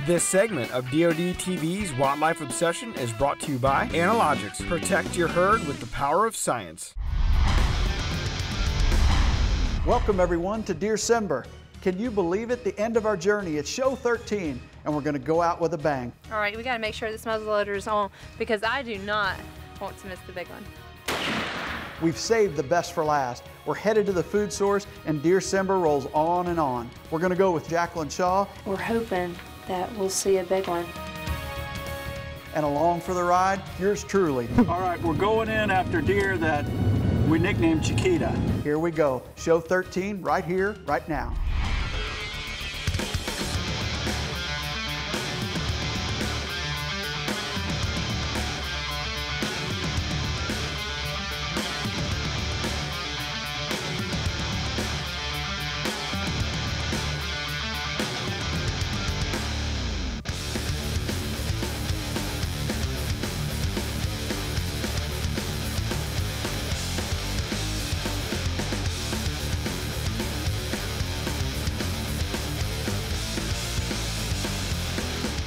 This segment of DoD TV's Wildlife Obsession is brought to you by Analogics. Protect your herd with the power of science. Welcome everyone to Deercember. Can you believe it? The end of our journey. It's show 13 and we're going to go out with a bang. All right, we got to make sure this muzzle loader is on because I do not want to miss the big one. We've saved the best for last. We're headed to the food source and Deercember rolls on and on. We're going to go with Jaclyn Shaw. We're hoping that we'll see a big one. And along for the ride, yours truly. All right, we're going in after deer that we nicknamed Chiquita. Here we go. Show 13 right here, right now.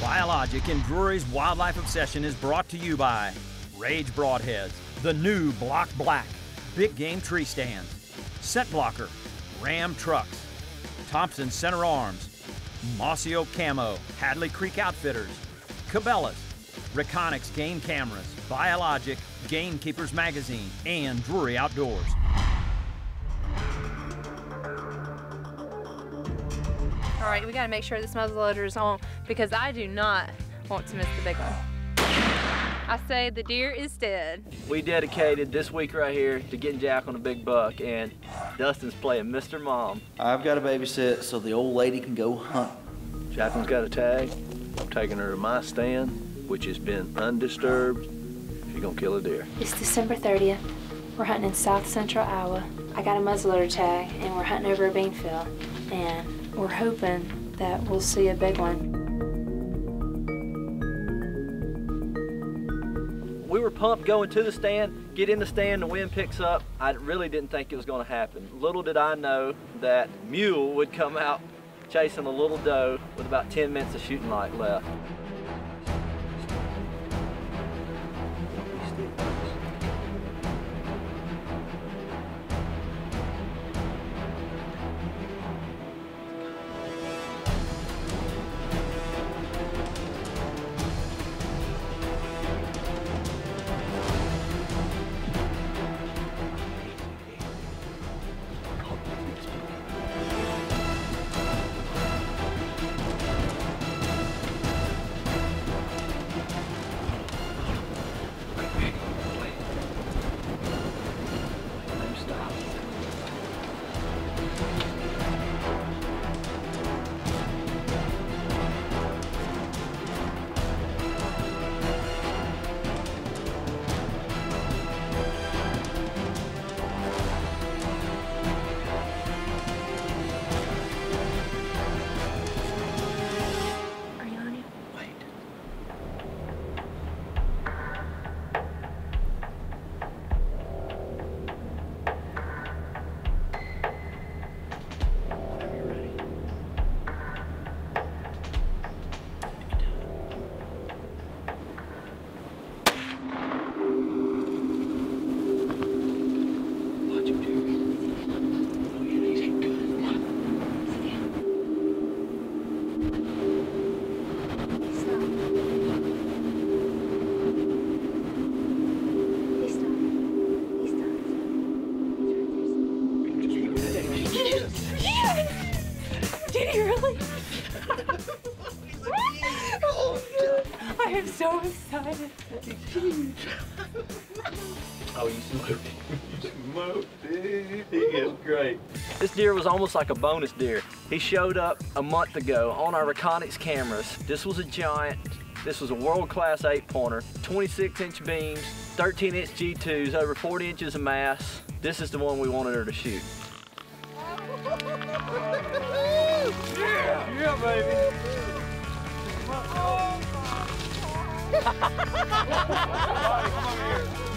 Biologic and Drury's Wildlife Obsession is brought to you by Rage Broadheads, the new Block Black, Big Game Tree Stand, Scent Blocker, Ram Trucks, Thompson Center Arms, Mossy Oak Camo, Hadley Creek Outfitters, Cabela's, Reconics Game Cameras, Biologic, Gamekeepers Magazine, and Drury Outdoors. All right, we got to make sure this muzzle loader is on because I do not want to miss the big one. I say the deer is dead. We dedicated this week right here to getting Jack on a big buck, and Dustin's playing Mr. Mom. I've got to babysit so the old lady can go hunt. Jaclyn's got a tag. I'm taking her to my stand, which has been undisturbed. She's gonna kill a deer. It's December 30th. We're hunting in south central Iowa. I got a muzzleloader tag, and we're hunting over a bean field. And we're hoping that we'll see a big one. We were pumped going to the stand, get in the stand, the wind picks up. I really didn't think it was gonna happen. Little did I know that mule would come out chasing a little doe with about 10 minutes of shooting light left. Did he really? I am so excited. Oh, you smoked it. You smoked it. He is great. This deer was almost like a bonus deer. He showed up a month ago on our Reconics cameras. This was a giant. This was a world-class 8-pointer, 26-inch beams, 13-inch G2s, over 40 inches of mass. This is the one we wanted her to shoot. Yeah, yeah, baby.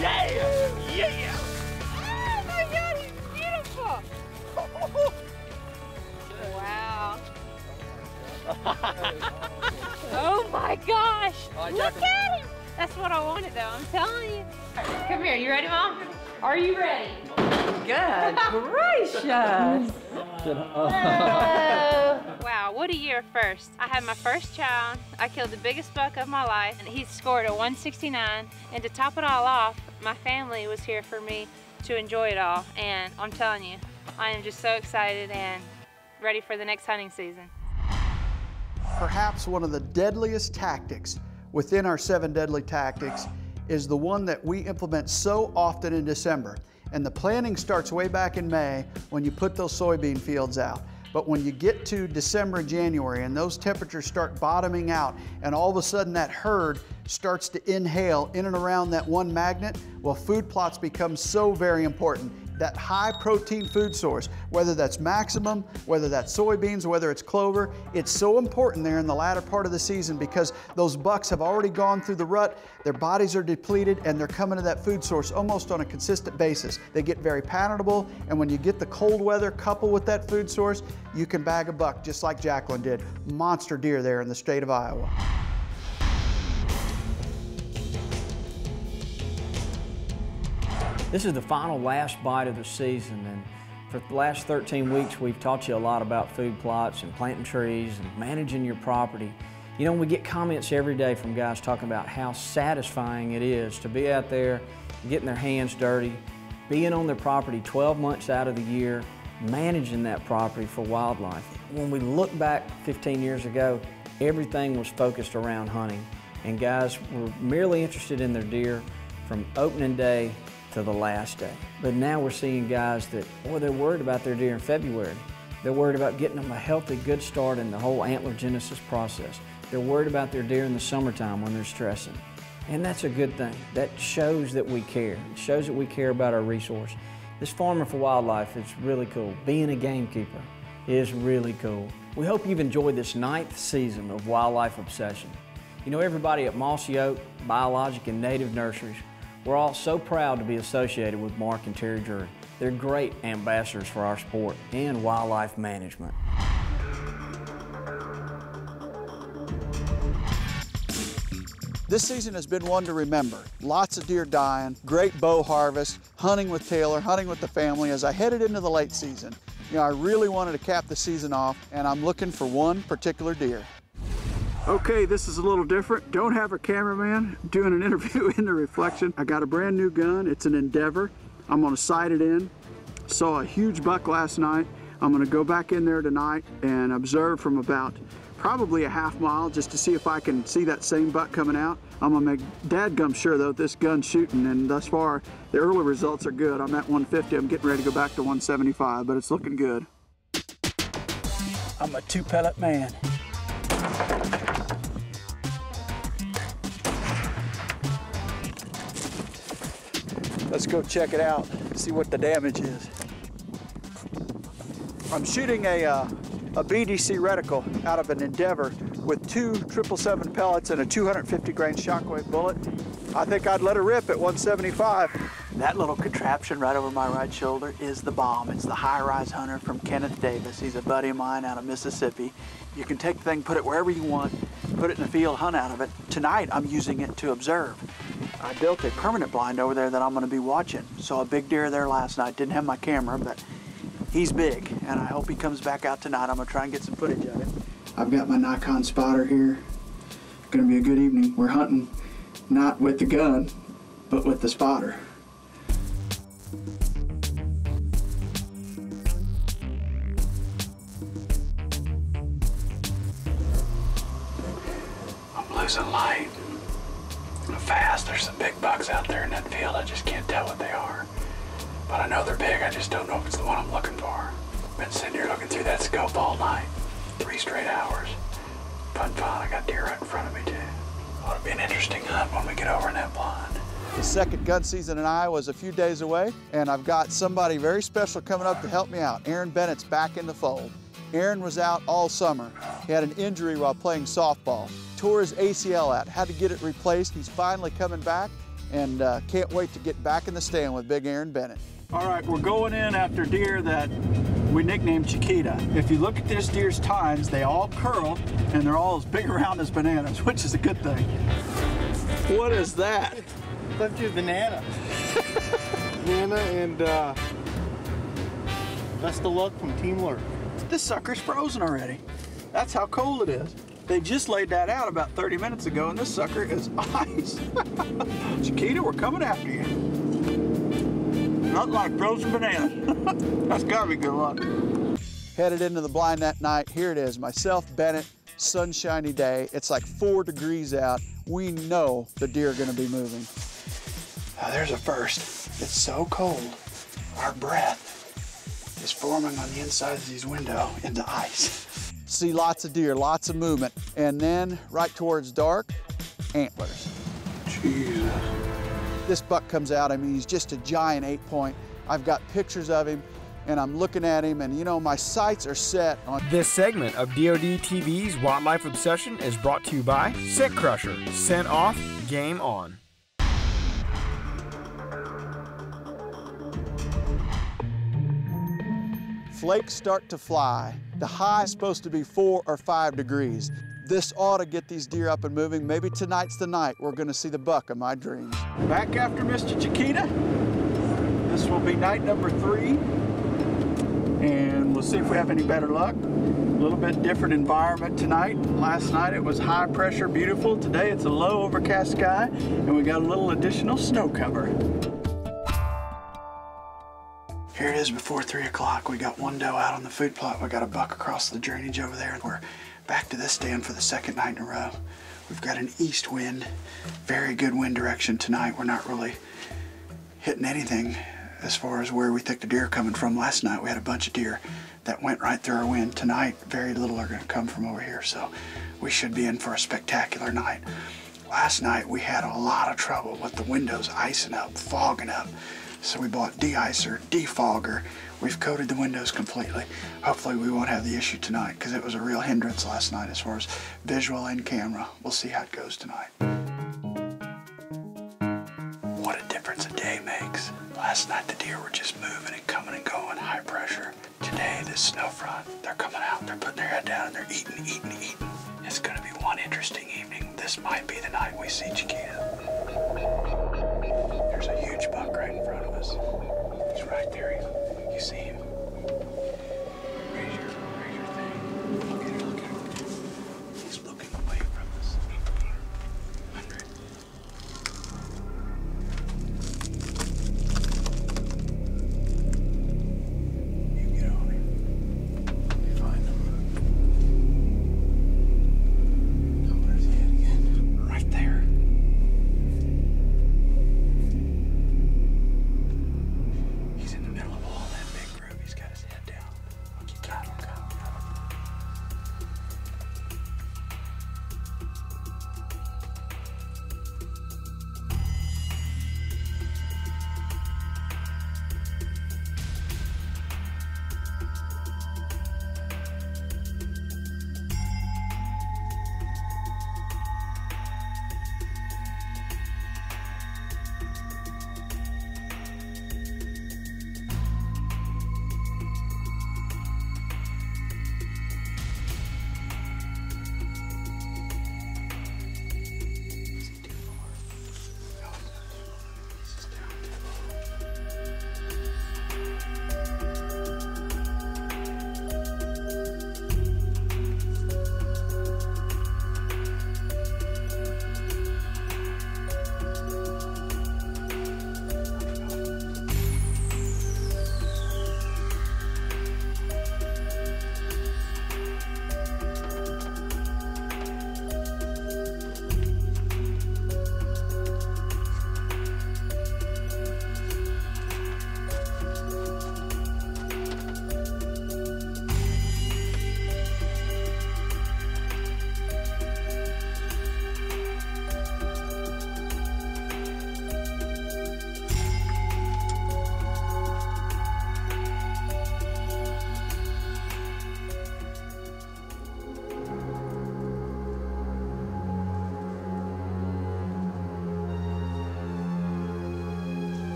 Yeah! Yeah! Oh my God, he's beautiful! Wow. my gosh! Look at him! That's what I wanted though, I'm telling you. Come here, you ready, Mom? Are you ready? Good gracious! Wow, what a year first. I had my first child. I killed the biggest buck of my life, and he scored a 169. And to top it all off, my family was here for me to enjoy it all. And I'm telling you, I am just so excited and ready for the next hunting season. Perhaps one of the deadliest tactics within our 7 deadly tactics is the one that we implement so often in December. And the planning starts way back in May when you put those soybean fields out. But when you get to December and January and those temperatures start bottoming out and all of a sudden that herd starts to inhale in and around that one magnet, well, food plots become so very important. That high protein food source, whether that's maximum, whether that's soybeans, whether it's clover, it's so important there in the latter part of the season because those bucks have already gone through the rut, their bodies are depleted, and they're coming to that food source almost on a consistent basis. They get very palatable, and when you get the cold weather coupled with that food source, you can bag a buck just like Jaclyn did. Monster deer there in the state of Iowa. This is the final last bite of the season, and for the last 13 weeks we've taught you a lot about food plots and planting trees and managing your property. You know, we get comments every day from guys talking about how satisfying it is to be out there getting their hands dirty, being on their property 12 months out of the year, managing that property for wildlife. When we look back 15 years ago, everything was focused around hunting, and guys were merely interested in their deer from opening day to the last day. But now we're seeing guys that, boy, they're worried about their deer in February. They're worried about getting them a healthy, good start in the whole antlergenesis process. They're worried about their deer in the summertime when they're stressing. And that's a good thing. That shows that we care. It shows that we care about our resource. This Farming for Wildlife is really cool. Being a gamekeeper is really cool. We hope you've enjoyed this 9th season of Wildlife Obsession. You know, everybody at Mossy Oak, Biologic, and Native Nurseries, we're all so proud to be associated with Mark and Terry Drury. They're great ambassadors for our sport and wildlife management. This season has been one to remember. Lots of deer dying, great bow harvest, hunting with Taylor, hunting with the family. As I headed into the late season, you know, I really wanted to cap the season off, and I'm looking for one particular deer. Okay, this is a little different. Don't have a cameraman doing an interview in the reflection. I got a brand new gun. It's an Endeavor. I'm gonna sight it in. Saw a huge buck last night. I'm gonna go back in there tonight and observe from about probably a half mile just to see if I can see that same buck coming out. I'm gonna make dadgum sure though this gun's shooting, and thus far the early results are good. I'm at 150. I'm getting ready to go back to 175, but it's looking good. I'm a 2-pellet man. Let's go check it out, see what the damage is. I'm shooting a BDC reticle out of an Endeavor with 2 777 pellets and a 250 grain shockwave bullet. I think I'd let her rip at 175. That little contraption right over my right shoulder is the bomb. It's the high-rise hunter from Kenneth Davis. He's a buddy of mine out of Mississippi. You can take the thing, put it wherever you want, put it in the field, hunt out of it. Tonight, I'm using it to observe. I built a permanent blind over there that I'm gonna be watching. Saw a big deer there last night. Didn't have my camera, but he's big, and I hope he comes back out tonight. I'm gonna try and get some footage of it. I've got my Nikon spotter here. Gonna be a good evening. We're hunting not with the gun, but with the spotter. I'm losing light. Fast. There's some big bucks out there in that field. I just can't tell what they are. But I know they're big. I just don't know if it's the one I'm looking for. Been sitting here looking through that scope all night. 3 straight hours. Fun. I got deer right in front of me too. Ought to be an interesting hunt when we get over in that blind. The second gun season in Iowa is a few days away, and I've got somebody very special coming up to help me out. Aaron Bennett's back in the fold. Aaron was out all summer. He had an injury while playing softball. Tore his ACL out, had to get it replaced. He's finally coming back, and can't wait to get back in the stand with Big Aaron Bennett. All right, we're going in after deer that we nicknamed Chiquita. If you look at this deer's tines, they all curl and they're all as big around as bananas, which is a good thing. What is that? Left you a banana. Banana and best of luck from Team Lurk. This sucker's frozen already. That's how cold it is. They just laid that out about 30 minutes ago, and this sucker is ice. Chiquita, we're coming after you. Not like frozen banana. That's gotta be good luck. Headed into the blind that night. Here it is, myself, Bennett, sunshiny day. It's like 4 degrees out. We know the deer are gonna be moving. Oh, there's a first. It's so cold. Our breath is forming on the inside of these windows into ice. See lots of deer, lots of movement. And then right towards dark, antlers. Jesus. This buck comes out, I mean, he's just a giant 8-point. I've got pictures of him and I'm looking at him and you know, my sights are set on. This segment of DoD TV's Wildlife Obsession is brought to you by Scent Crusher. Scent off, game on. Flakes start to fly. The high is supposed to be 4 or 5 degrees. This ought to get these deer up and moving. Maybe tonight's the night we're gonna see the buck of my dreams. Back after Mr. Chiquita. This will be night number 3. And we'll see if we have any better luck. A little bit different environment tonight. Last night it was high pressure, beautiful. Today it's a low overcast sky, and we got a little additional snow cover. Here it is before 3 o'clock. We got one doe out on the food plot. We got a buck across the drainage over there. We're back to this stand for the second night in a row. We've got an east wind, very good wind direction tonight. We're not really hitting anything as far as where we think the deer are coming from. Last night we had a bunch of deer that went right through our wind. Tonight, very little are gonna come from over here, so we should be in for a spectacular night. Last night we had a lot of trouble with the windows icing up, fogging up. So we bought de-icer, defogger. We've coated the windows completely. Hopefully we won't have the issue tonight because it was a real hindrance last night as far as visual and camera. We'll see how it goes tonight. What a difference a day makes. Last night the deer were just moving and coming and going, high pressure. Today, this snow front, they're coming out, they're putting their head down and they're eating. It's gonna be one interesting evening. This might be the night we see Chiquita. There's a huge buck right in front of us. He's right there. You see him? Raise your thing. Look at him. He's looking away from us. 100. You get on him. You find him. Oh, where's he at again? Right there. He's in the middle of all that big group. He's got his head down.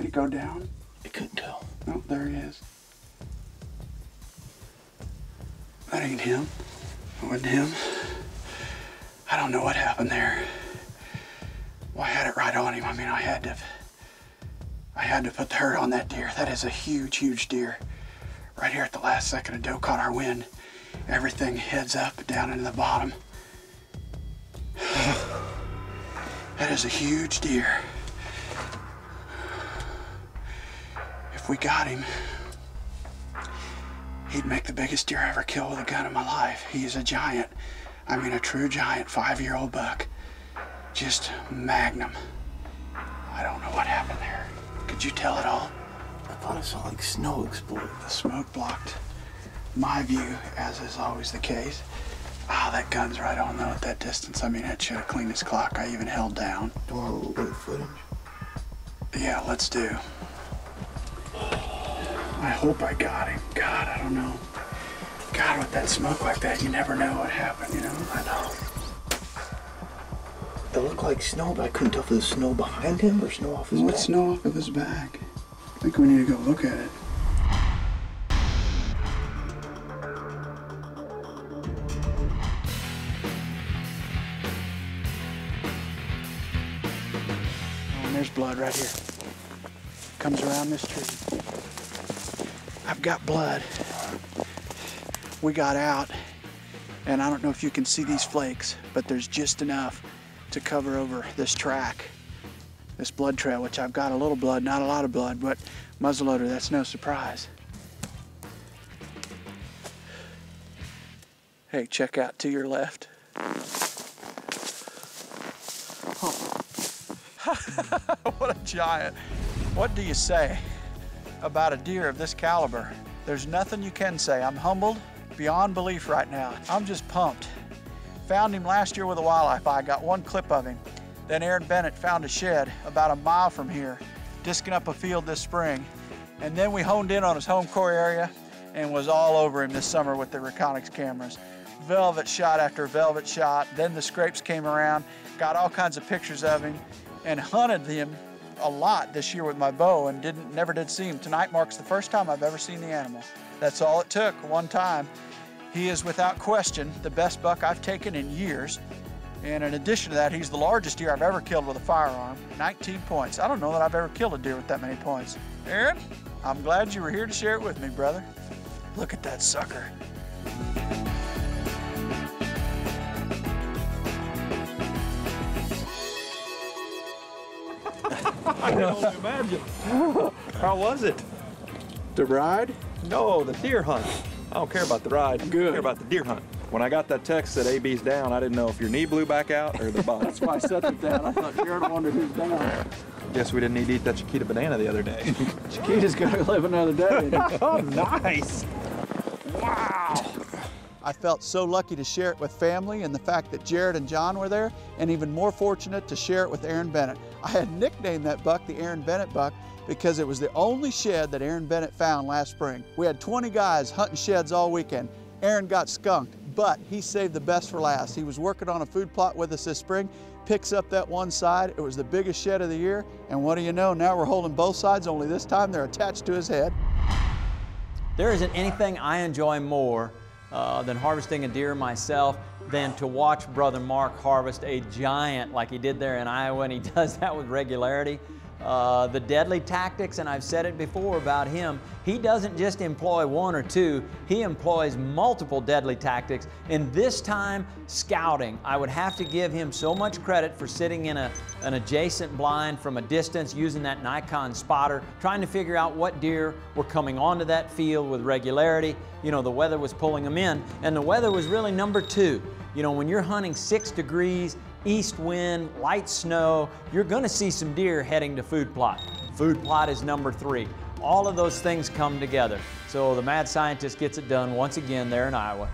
Did he go down? I couldn't tell. Oh, there he is. That ain't him. It wasn't him. I don't know what happened there. Well, I had it right on him. I mean, I had to put the hurt on that deer. That is a huge, huge deer. Right here at the last second, a doe caught our wind. Everything heads up, down into the bottom. That is a huge deer. If we got him, he'd make the biggest deer I ever killed with a gun in my life. He's a giant. I mean, a true giant, 5-year-old buck. Just magnum. I don't know what happened there. Could you tell at all? I thought I saw like snow explode. The smoke blocked my view, as is always the case. Ah, that gun's right on though at that distance. I mean, that should have cleaned his clock. I even held down. Do you want a little bit of footage? Yeah, let's do. I hope I got him. God, I don't know. God, with that smoke like that, you never know what happened, you know? I know. It looked like snow, but I couldn't tell if it was snow behind him or snow off his back. What's snow off of his back? I think we need to go look at it. Oh, and there's blood right here. Comes around this tree. I've got blood. We got out, and I don't know if you can see these flakes, but there's just enough to cover over this track, this blood trail, which I've got a little blood, not a lot of blood, but muzzleloader, that's no surprise. Hey, check out to your left. What a giant. What do you say about a deer of this caliber? There's nothing you can say. I'm humbled beyond belief right now. I'm just pumped. Found him last year with a wildlife eye, got one clip of him. Then Aaron Bennett found a shed about a mile from here, disking up a field this spring. And then we honed in on his home core area and was all over him this summer with the Reconyx cameras. Velvet shot after velvet shot. Then the scrapes came around, got all kinds of pictures of him, and hunted him a lot this year with my bow and never did see him. Tonight marks the first time I've ever seen the animal. That's all it took, one time. He is without question the best buck I've taken in years. And in addition to that, he's the largest deer I've ever killed with a firearm, 19 points. I don't know that I've ever killed a deer with that many points. Aaron, I'm glad you were here to share it with me, brother. Look at that sucker. I can only imagine. How was it? The ride? No, the deer hunt. I don't care about the ride. Good. I care about the deer hunt. When I got that text that AB's down, I didn't know if your knee blew back out or the butt. That's why I set it down. I thought Jared wondered who's down. Guess we didn't need to eat that Chiquita banana the other day. Chiquita's gonna live another day. Oh, nice. Wow. I felt so lucky to share it with family, and the fact that Jared and John were there, and even more fortunate to share it with Aaron Bennett. I had nicknamed that buck the Aaron Bennett buck because it was the only shed that Aaron Bennett found last spring. We had 20 guys hunting sheds all weekend. Aaron got skunked, but he saved the best for last. He was working on a food plot with us this spring, picks up that one side. It was the biggest shed of the year, and what do you know, now we're holding both sides, only this time they're attached to his head. There isn't anything I enjoy more than harvesting a deer myself than to watch Brother Mark harvest a giant like he did there in Iowa, and he does that with regularity. The deadly tactics, and I've said it before about him, he doesn't just employ one or two, he employs multiple deadly tactics, and this time, scouting. I would have to give him so much credit for sitting in an adjacent blind from a distance using that Nikon spotter, trying to figure out what deer were coming onto that field with regularity. You know, the weather was pulling them in, and the weather was really number two. You know, when you're hunting 6 degrees, east wind, light snow, you're gonna see some deer heading to food plot. Food plot is number 3. All of those things come together. So the mad scientist gets it done once again there in Iowa.